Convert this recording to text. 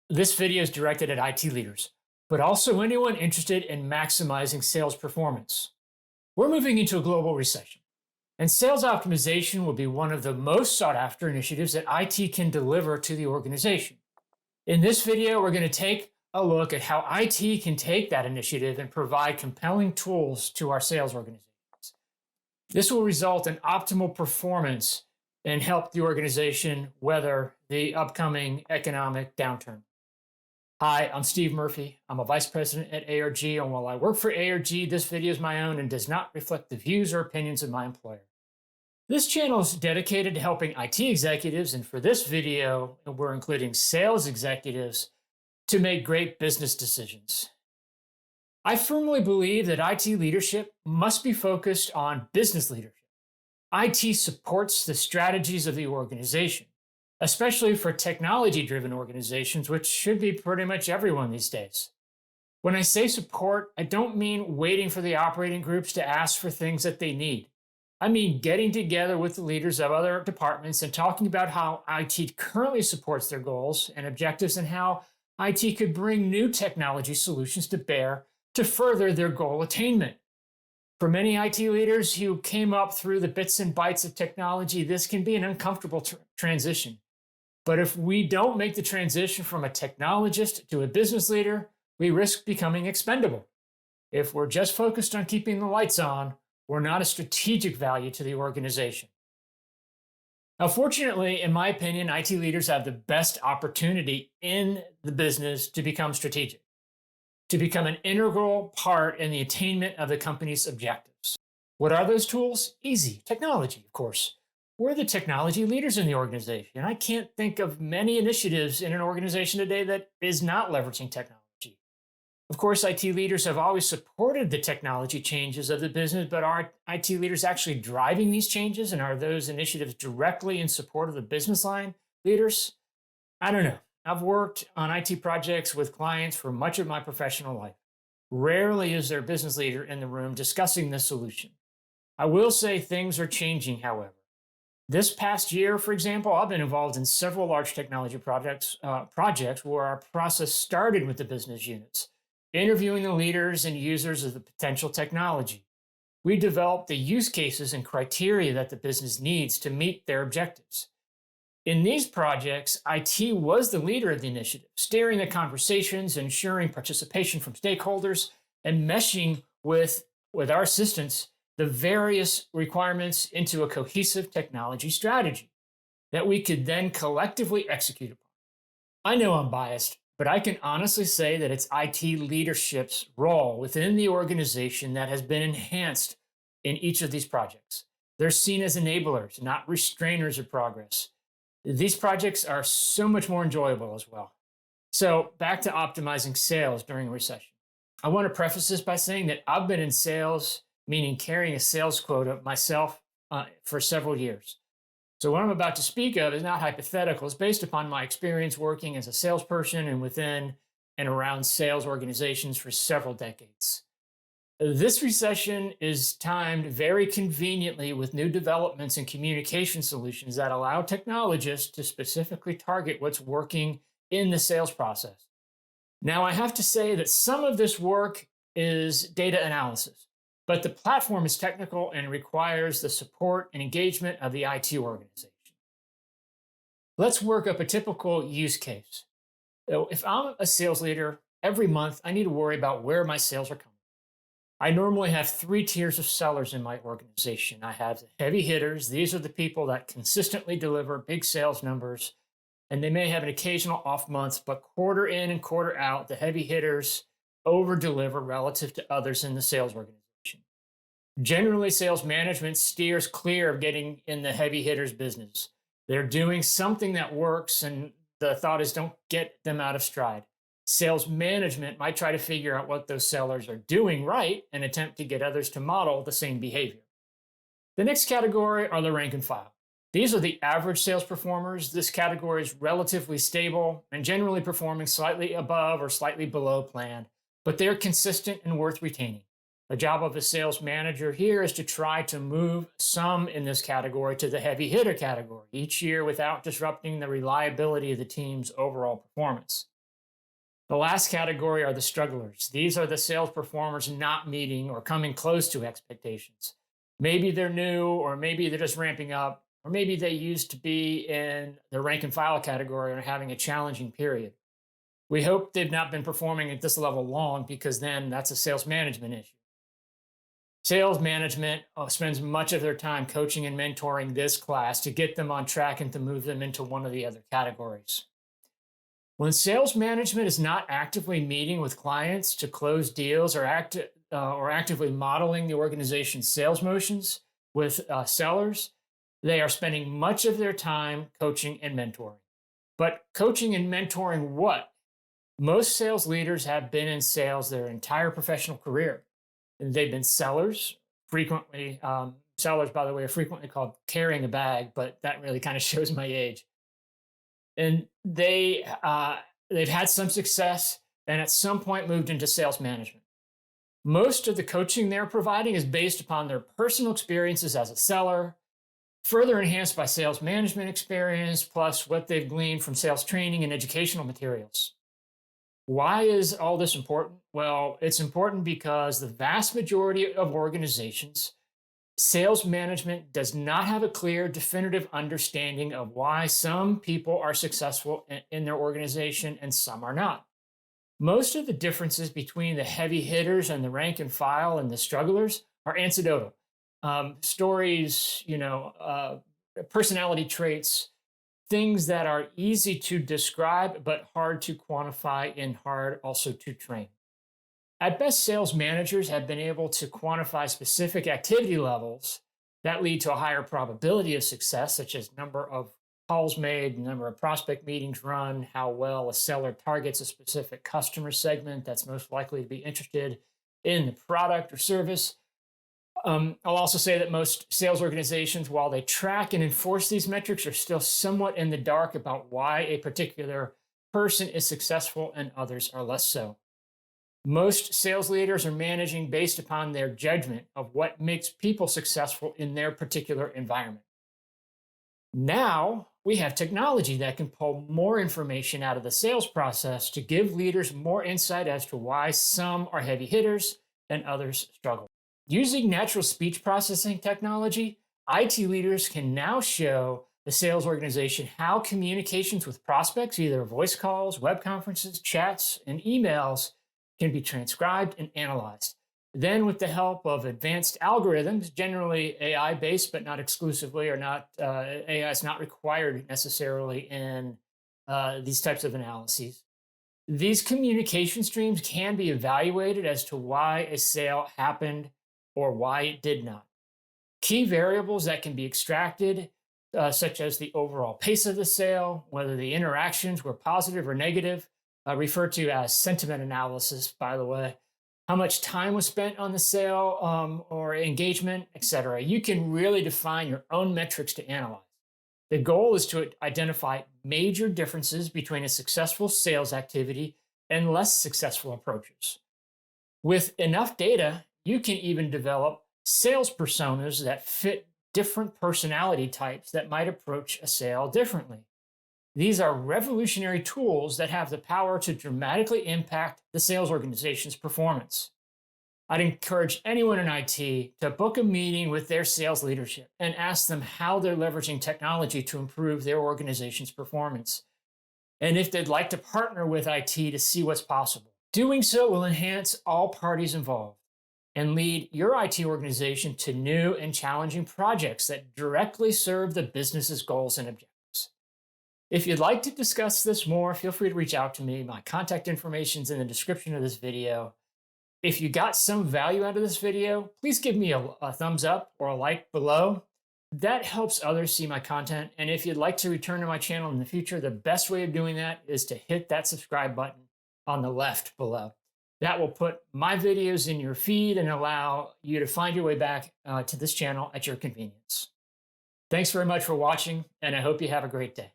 This video is directed at IT leaders, but also anyone interested in maximizing sales performance. We're moving into a global recession, and sales optimization will be one of the most sought after initiatives that IT can deliver to the organization. In this video, we're going to take a look at how IT can take that initiative and provide compelling tools to our sales organizations. This will result in optimal performance and help the organization weather the upcoming economic downturn. Hi, I'm Steve Murphy. I'm a vice president at ARG, and while I work for ARG, this video is my own and does not reflect the views or opinions of my employer. This channel is dedicated to helping IT executives, and for this video, we're including sales executives to make great business decisions. I firmly believe that IT leadership must be focused on business leadership. IT supports the strategies of the organization, especially for technology-driven organizations, which should be pretty much everyone these days. When I say support, I don't mean waiting for the operating groups to ask for things that they need. I mean getting together with the leaders of other departments and talking about how IT currently supports their goals and objectives and how IT could bring new technology solutions to bear to further their goal attainment. For many IT leaders who came up through the bits and bytes of technology, this can be an uncomfortable transition. But if we don't make the transition from a technologist to a business leader, we risk becoming expendable. If we're just focused on keeping the lights on, we're not a strategic value to the organization. Now, fortunately, in my opinion, IT leaders have the best opportunity in the business to become strategic, to become an integral part in the attainment of the company's objectives. What are those tools? Easy. Technology, of course. We're the technology leaders in the organization. I can't think of many initiatives in an organization today that is not leveraging technology. Of course, IT leaders have always supported the technology changes of the business, but are IT leaders actually driving these changes? And are those initiatives directly in support of the business line leaders? I don't know. I've worked on IT projects with clients for much of my professional life. Rarely is there a business leader in the room discussing this solution. I will say things are changing, however. This past year, for example, I've been involved in several large technology projects where our process started with the business units, interviewing the leaders and users of the potential technology. We developed the use cases and criteria that the business needs to meet their objectives. In these projects, IT was the leader of the initiative, steering the conversations, ensuring participation from stakeholders, and meshing with our assistants the various requirements into a cohesive technology strategy that we could then collectively execute upon. I know I'm biased, but I can honestly say that it's IT leadership's role within the organization that has been enhanced in each of these projects. They're seen as enablers, not restrainers of progress. These projects are so much more enjoyable as well. So back to optimizing sales during a recession. I want to preface this by saying that I've been in sales, meaning carrying a sales quota myself for several years. So what I'm about to speak of is not hypothetical. It's based upon my experience working as a salesperson and within and around sales organizations for several decades. This recession is timed very conveniently with new developments in communication solutions that allow technologists to specifically target what's working in the sales process. Now, I have to say that some of this work is data analysis, but the platform is technical and requires the support and engagement of the IT organization. Let's work up a typical use case. So if I'm a sales leader, every month I need to worry about where my sales are coming. I normally have three tiers of sellers in my organization. I have the heavy hitters. These are the people that consistently deliver big sales numbers, and they may have an occasional off month, but quarter in and quarter out, the heavy hitters over deliver relative to others in the sales organization. Generally, sales management steers clear of getting in the heavy hitters business. They're doing something that works, and the thought is don't get them out of stride. Sales management might try to figure out what those sellers are doing right and attempt to get others to model the same behavior. The next category are the rank and file. These are the average sales performers. This category is relatively stable and generally performing slightly above or slightly below plan, but they're consistent and worth retaining. The job of a sales manager here is to try to move some in this category to the heavy hitter category each year without disrupting the reliability of the team's overall performance. The last category are the strugglers. These are the sales performers not meeting or coming close to expectations. Maybe they're new, or maybe they're just ramping up, or maybe they used to be in the rank and file category and are having a challenging period. We hope they've not been performing at this level long, because then that's a sales management issue. Sales management spends much of their time coaching and mentoring this class to get them on track and to move them into one of the other categories. When sales management is not actively meeting with clients to close deals, or actively modeling the organization's sales motions with sellers, they are spending much of their time coaching and mentoring. But coaching and mentoring what? Most sales leaders have been in sales their entire professional career. And they've been sellers, frequently. Sellers, by the way, are frequently called carrying a bag, but that really kind of shows my age. And they've had some success, and at some point moved into sales management. Most of the coaching they're providing is based upon their personal experiences as a seller, further enhanced by sales management experience, plus what they've gleaned from sales training and educational materials. Why is all this important? Well, it's important because the vast majority of organizations, sales management does not have a clear, definitive understanding of why some people are successful in their organization and some are not. Most of the differences between the heavy hitters and the rank and file and the strugglers are anecdotal. Stories, personality traits, things that are easy to describe but hard to quantify and hard also to train. At best, sales managers have been able to quantify specific activity levels that lead to a higher probability of success, such as number of calls made, number of prospect meetings run, how well a seller targets a specific customer segment that's most likely to be interested in the product or service. I'll also say that most sales organizations, while they track and enforce these metrics, are still somewhat in the dark about why a particular person is successful and others are less so. Most sales leaders are managing based upon their judgment of what makes people successful in their particular environment. Now we have technology that can pull more information out of the sales process to give leaders more insight as to why some are heavy hitters and others struggle. Using natural speech processing technology, IT leaders can now show the sales organization how communications with prospects, either voice calls, web conferences, chats, and emails, can be transcribed and analyzed. Then, with the help of advanced algorithms, generally AI-based, but not exclusively, or not AI is not required necessarily in these types of analyses. These communication streams can be evaluated as to why a sale happened or why it did not. Key variables that can be extracted, such as the overall pace of the sale, whether the interactions were positive or negative, referred to as sentiment analysis, by the way, how much time was spent on the sale or engagement, etc. You can really define your own metrics to analyze. The goal is to identify major differences between a successful sales activity and less successful approaches. With enough data, you can even develop sales personas that fit different personality types that might approach a sale differently. These are revolutionary tools that have the power to dramatically impact the sales organization's performance. I'd encourage anyone in IT to book a meeting with their sales leadership and ask them how they're leveraging technology to improve their organization's performance, and if they'd like to partner with IT to see what's possible. Doing so will enhance all parties involved and lead your IT organization to new and challenging projects that directly serve the business's goals and objectives. If you'd like to discuss this more, feel free to reach out to me. My contact information is in the description of this video. If you got some value out of this video, please give me a thumbs up or a like below. That helps others see my content. And if you'd like to return to my channel in the future, the best way of doing that is to hit that subscribe button on the left below. That will put my videos in your feed and allow you to find your way back to this channel at your convenience. Thanks very much for watching, and I hope you have a great day.